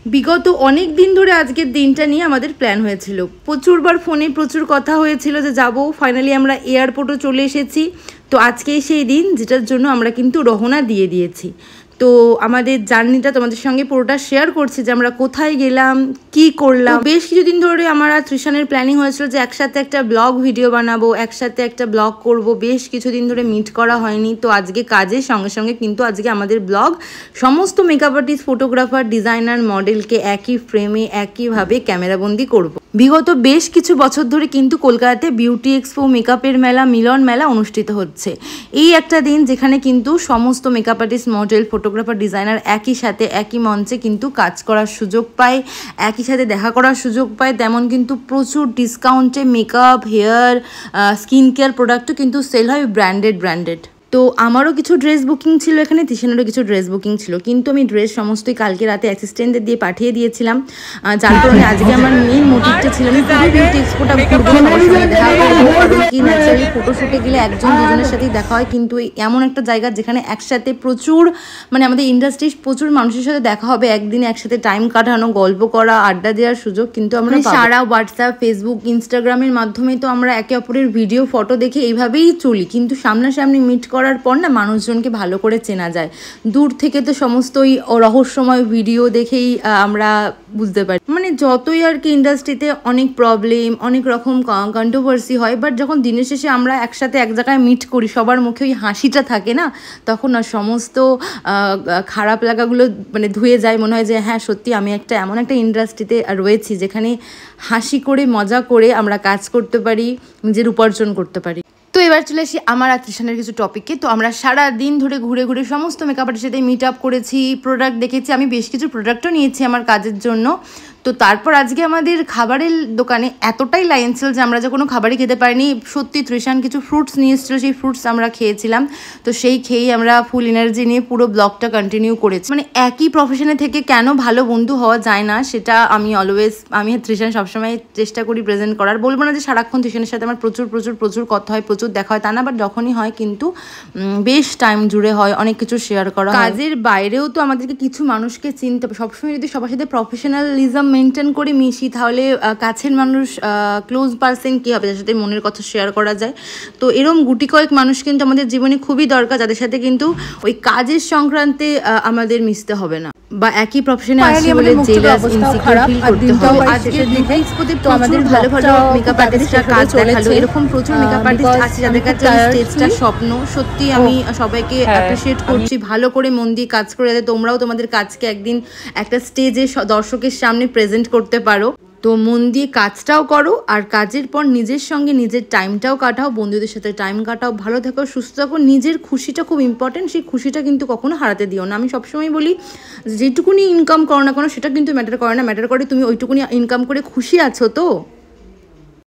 বিগত অনেক দিন ধরে আজকের দিনটা নিয়ে আমাদের প্ল্যান হয়েছিল, প্রচুরবার ফোনে প্রচুর কথা হয়েছিল যে যাব। ফাইনালি আমরা এয়ারপোর্টও চলে এসেছি। তো আজকেই সেই দিন যেটার জন্য আমরা কিন্তু রওনা দিয়ে দিয়েছি। তো আমাদের জার্নিটা তোমাদের সঙ্গে পুরোটা শেয়ার করছি যে আমরা কোথায় গেলাম, কি করলাম। বেশ কিছুদিন ধরে আমার আর তৃষানের প্ল্যানিং হয়েছিল যে একসাথে একটা ব্লগ ভিডিও বানাবো, একসাথে একটা ব্লগ করব। বেশ কিছুদিন ধরে মিট করা হয়নি। তো আজকে কাজের সঙ্গে সঙ্গে কিন্তু আজকে আমাদের ব্লগ সমস্ত মেকআপ আর্টিস্ট, ফটোগ্রাফার, ডিজাইনার, মডেলকে একই ফ্রেমে একইভাবে ক্যামেরাবন্দি করব। বিগত বেশ কিছু বছর ধরে কিন্তু কলকাতাতে বিউটি এক্সপো, মেকআপের মেলা, মিলন মেলা অনুষ্ঠিত হচ্ছে। এই একটা দিন যেখানে কিন্তু সমস্ত makeup artist, model, photographer, designer একই সাথে একই মঞ্চে কিন্তু কাজ করার সুযোগ পায়, একই সাথে দেখা করার সুযোগ পায়। তেমন কিন্তু প্রচুর ডিসকাউন্টে মেকআপ, হেয়ার, স্কিন কেয়ার প্রোডাক্টও কিন্তু সেল হয় ব্র্যান্ডেড। তো আমারও কিছু ড্রেস বুকিং ছিল এখানে, তিশানেরও কিছু ড্রেস বুকিং ছিল, কিন্তু আমি ড্রেস সমস্তই কালকে রাতে অ্যাসিস্ট্যান্টদের দিয়ে পাঠিয়ে দিয়েছিলাম। যার কারণে আজকে আমার মেইন মোটিভটা ছিল আমি পুরো বিউটি এক্সপোটা ঘুরবো, সবার সাথে দেখা করবো। কারণ কি ন্যাচারালি ফটোশ্যুটে গেলে একজন দুজনের সাথেই দেখা হয়, কিন্তু এমন একটা জায়গা যেখানে একসাথে প্রচুর আমাদের ইন্ডাস্ট্রির প্রচুর মানুষের সাথে দেখা হবে, একদিন একসাথে টাইম কাটানো, গল্প করা, আড্ডা দেওয়ার সুযোগ কিন্তু আমরা সারা হোয়াটসঅ্যাপ, ফেসবুক, ইনস্টাগ্রামের মাধ্যমে তো আমরা একে অপরের ভিডিও, ফটো দেখে এইভাবেই চলি। কিন্তু সামনাসামনি মিট করার পর না মানুষজনকে ভালো করে চেনা যায়। দূর থেকে তো সমস্ত ওই রহস্যময় ভিডিও দেখেই আমরা বুঝতে পারি। যতই আর কি ইন্ডাস্ট্রিতে অনেক প্রবলেম, অনেক রকম কন্ট্রোভার্সি হয়, বাট যখন দিনের শেষে আমরা একসাথে এক জায়গায় মিট করি, সবার মুখে ওই হাসিটা থাকে না, তখন না সমস্ত খারাপ লাগাগুলো ধুয়ে যায়। মনে হয় যে হ্যাঁ সত্যি আমি এমন একটা ইন্ডাস্ট্রিতে রয়েছি যেখানে হাসি করে, মজা করে আমরা কাজ করতে পারি, নিজের উপার্জন করতে পারি। তো এবার চলে আসি আমার আর তৃষানের কিছু টপিকে। তো আমরা সারা দিন ধরে ঘুরে ঘুরে সমস্ত মেকআপ আর্টিস্টের সাথে মিট আপ করেছি, প্রোডাক্ট দেখেছি। আমি বেশ কিছু প্রোডাক্টও নিয়েছি আমার কাজের জন্য। তো তারপর আজকে আমাদের খাবারের দোকানে এতটাই লাইন ছিল যে আমরা যে কোনো খাবারই খেতে পারিনি। সত্যি তৃষান কিছু ফ্রুটস নিয়ে এসেছিলো, সেই ফ্রুটস আমরা খেয়েছিলাম। তো সেই খেয়েই আমরা ফুল এনার্জি নিয়ে পুরো ব্লগটা কন্টিনিউ করেছি। একই প্রফেশনে থেকে কেন ভালো বন্ধু হওয়া যায় না সেটা আমি তৃষান সবসময় চেষ্টা করি প্রেজেন্ট করার। বলবো না যে সারাক্ষণ তৃষানের সাথে আমার প্রচুর কথা হয়, প্রচুর দেখা হয়, তা না, বাট যখনই হয় কিন্তু বেশ টাইম জুড়ে হয়, অনেক কিছু শেয়ার করা। কাজের বাইরেও তো আমাদেরকে কিছু মানুষকে চিনতে হবে। সবসময় যদি সবার সাথে প্রফেশনালিজম মেনটেন করে মিশি, তাহলে কাছের মানুষ, ক্লোজ পার্সন কী হবে, যার সাথে মনের কথা শেয়ার করা যায়। তো এরকম গুটি কয়েক মানুষ কিন্তু আমাদের জীবনে খুবই দরকার, যাদের সাথে কিন্তু ওই কাজের সংক্রান্তে আমাদের মিশতে হবে না, বা একই প্রফেশনে আসি বলে জেলাস, ইনসিকিউর ফিল করতে হবে। আজকে বিউটি এক্সপোতে আমাদের ভালো মেকআপ আর্টিস্টরা কাজ দেখালো। এরকম প্রচুর মেকআপ আর্টিস্ট আছে যাদের কাছে স্টেজটা স্বপ্ন। সত্যি আমি সবাইকে অ্যাপ্রিশিয়েট করছি, ভালো করে মন দিয়ে কাজ করে, যাতে তোমরাও তোমাদের কাজকে একদিন একটা স্টেজে দর্শকের সামনে প্রেজেন্ট করতে পারো। তো মন দিয়ে কাজটাও করো, আর কাজের পর নিজের সঙ্গে নিজের টাইমটাও কাটাও, বন্ধুদের সাথে টাইম কাটাও, ভালো থাকো, সুস্থ থাকো। নিজের খুশিটা খুব ইম্পর্টেন্ট, সেই খুশিটা কিন্তু কখনো হারাতে দিও না। আমি সবসময় বলি যেটুকুনি ইনকাম করো না কেন সেটা কিন্তু ম্যাটার করে না, ম্যাটার করে তুমি ওইটুকুনি ইনকাম করে খুশি আছো তো।